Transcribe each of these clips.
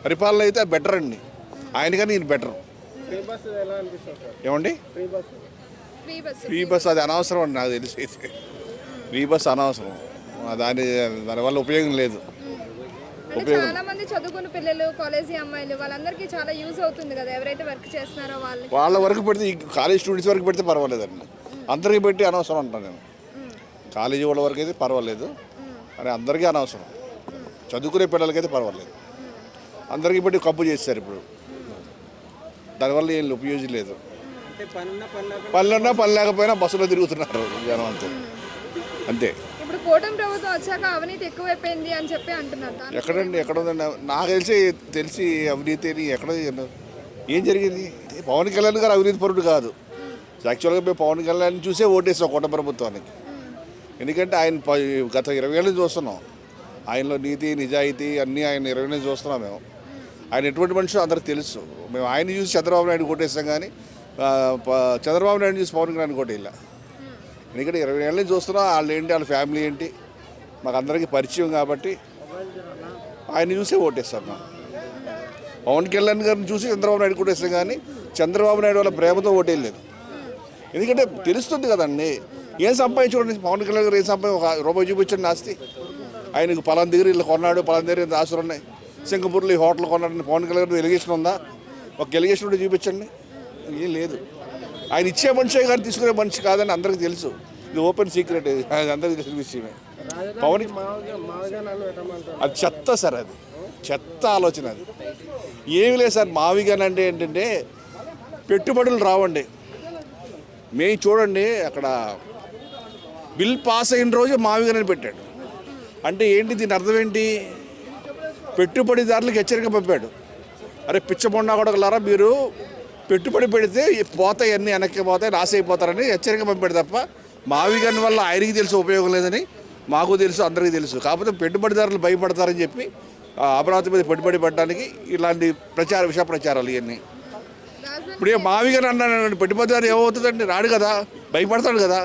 పరిపాలన అయితే బెటర్ అండి, ఆయనకని నేను బెటర్. ఏమండి ఫ్రీ బస్ అది అనవసరం అండి, నాకు తెలిసి అయితే ఫ్రీ బస్ అనవసరం. దానివల్ల ఉపయోగం లేదు. చాలా మంది చదువుకున్న పిల్లలు, కాలేజీ అమ్మాయిలు, వాళ్ళందరికీ చాలా యూజ్ అవుతుంది కదా, ఎవరైతే వర్క్ చేస్తున్నారో వాళ్ళ వరకు పెడితే, ఈ కాలేజ్ స్టూడెంట్స్ వరకు పెడితే పర్వాలేదండి. అందరికీ పెట్టి అనవసరం అంటాను నేను. కాలేజీ వాళ్ళ వరకు అయితే పర్వాలేదు, అని అందరికీ అనవసరం. చదువుకునే పిల్లలకైతే పర్వాలేదు, అందరికీ పెట్టి కప్పు చేస్తారు ఇప్పుడు. దానివల్ల ఏం ఉపయోగం లేదు. పనులున్నా పని లేకపోయినా బస్సులో తిరుగుతున్నారు జనం అంతే అంతే. ఇప్పుడు కూటమి ప్రభుత్వం వచ్చాక అవినీతి ఎక్కువైపోయింది అని చెప్పి అంటున్నారు. ఎక్కడండి, ఎక్కడ ఉందండి? నాకు తెలిసి అవినీతి ఎక్కడ ఏం జరిగింది? పవన్ కళ్యాణ్ గారు అవినీతి పరుడు కాదు. యాక్చువల్గా మేము పవన్ కళ్యాణ్ చూసే ఓటేసాం కూటమి ప్రభుత్వానికి. ఎందుకంటే ఆయన గత 20 ఏళ్ళు చూస్తున్నాం. ఆయనలో నీతి నిజాయితీ అన్నీ ఆయన 20 ఏళ్ళు చూస్తున్నాం మేము. ఆయన ఎటువంటి మనిషి అందరికి తెలుసు. మేము ఆయన చూసి చంద్రబాబు నాయుడు కొట్టేస్తాం, కానీ చంద్రబాబు నాయుడు చూసి పవన్ కళ్యాణ్ కొట్టేలా. ఎందుకంటే 20 ఏళ్ళని చూస్తున్నాం. వాళ్ళు ఏంటి, వాళ్ళ ఫ్యామిలీ ఏంటి మాకు అందరికీ పరిచయం కాబట్టి ఆయన చూసే ఓటేస్తాం మేము. పవన్ కళ్యాణ్ గారిని చూసి చంద్రబాబు నాయుడు కొట్టేస్తాం, కానీ చంద్రబాబు నాయుడు వాళ్ళ ప్రేమతో ఓటేయలేదు. ఎందుకంటే తెలుస్తుంది కదండి ఏం సంపాదించుకోండి. పవన్ కళ్యాణ్ గారు ఏం ఒక రూపాయి చూపించండి ఆస్తి. ఆయనకు పలానా దగ్గర ఇల్లు కొన్నాడు, పలానా దగ్గర ఆస్తులు ఉన్నాయి, సింగపూర్లో ఈ హోటల్ కొన్నాడు. పవన్ కళ్యాణ్ గారు ఎలిగేషన్ ఉందా? ఒక ఎలిగేషన్ ఉంటే చూపించండి. ఏం లేదు. ఆయన ఇచ్చే మనిషే కానీ తీసుకునే మనిషి కాదని అందరికీ తెలుసు. ఇది ఓపెన్ సీక్రెట్, అందరికీ తెలిసిన విషయమే. పవన్ అది చెత్త సార్, అది చెత్త ఆలోచన. అది ఏమి లేదు సార్. మావిగాన్ అంటే ఏంటంటే పెట్టుబడులు రావండి. మేము చూడండి, అక్కడ బిల్ పాస్ అయిన రోజు మావిగానని పెట్టాడు. అంటే ఏంటి, దీని అర్థం ఏంటి? పెట్టుబడిదారులకు హెచ్చరిక పంపాడు. అరే పిచ్చబొండా కొడగలారా, మీరు పెట్టుబడి పెడితే పోతాయి, అన్నీ వెనక్కి పోతాయి, నాశ అయిపోతారని హెచ్చరిక పంపాడు తప్ప మావిగాన్ వల్ల ఆయనకి తెలుసు ఉపయోగం లేదని మాకు తెలుసు, అందరికీ తెలుసు. కాకపోతే పెట్టుబడిదారులు భయపడతారని చెప్పి అమరావతి మీద పెట్టుబడి పెట్టడానికి ఇలాంటి విష ప్రచారాలు ఇవన్నీ. ఇప్పుడు మావిగాన్ అన్నాడు, పెట్టుబడిదారు ఏమవుతుందండి? రాడు కదా, భయపడతాడు కదా.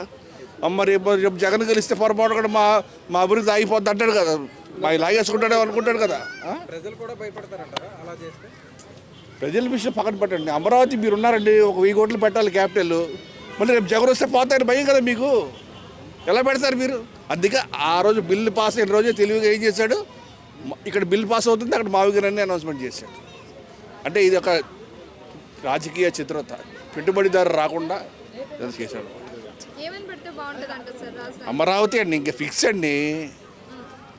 అమ్మ రేపు జగన్ గెలిస్తే పొరపాటు కూడా మా అభివృద్ధి ఆగిపోద్ది అంటాడు కదా, మా లాగేసుకుంటాడే అనుకుంటాడు కదా. ప్రజల విషయం పక్కన పెట్టండి. అమరావతి మీరు ఉన్నారండి, ఒక 1000 కోట్లు పెట్టాలి క్యాపిటల్. మళ్ళీ రేపు జగన్ వస్తే పోతాయని భయం కదా మీకు. ఎలా పెడతారు మీరు? అందుకే ఆ రోజు బిల్లు పాస్ అయిన రోజే తెలివిగా ఏం చేశాడు, ఇక్కడ బిల్లు పాస్ అవుతుంది, అక్కడ మావిగానని అనౌన్స్మెంట్ చేశాడు. అంటే ఇది ఒక రాజకీయ చిత్రత, పెట్టుబడిదారు రాకుండా చేశాడు. అమరావతి అండి, ఇంకా ఫిక్స్ అండి.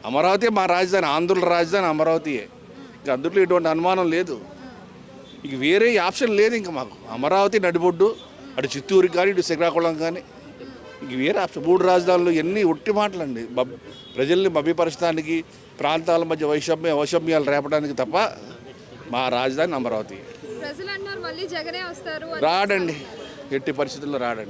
అమరావతి మా రాజధాని, ఆంధ్రుల రాజధాని అమరావతియే. ఇంకా అందులో ఎటువంటి అనుమానం లేదు. ఇక వేరే ఆప్షన్ లేదు ఇంకా మాకు. అమరావతి నడిబొడ్డు, అటు చిత్తూరుకి కానీ ఇటు శ్రీకాకుళం కానీ. ఇంక వేరే ఆప్షన్ 3 రాజధానులు ఎన్ని ఒట్టి మాటలండి. ప్రజల్ని మభ్యపరచడానికి, ప్రాంతాల మధ్య వైషమ్యాలు రేపడానికి తప్ప మా రాజధాని అమరావతి. రాడండి, ఎట్టి పరిస్థితుల్లో రాడండి.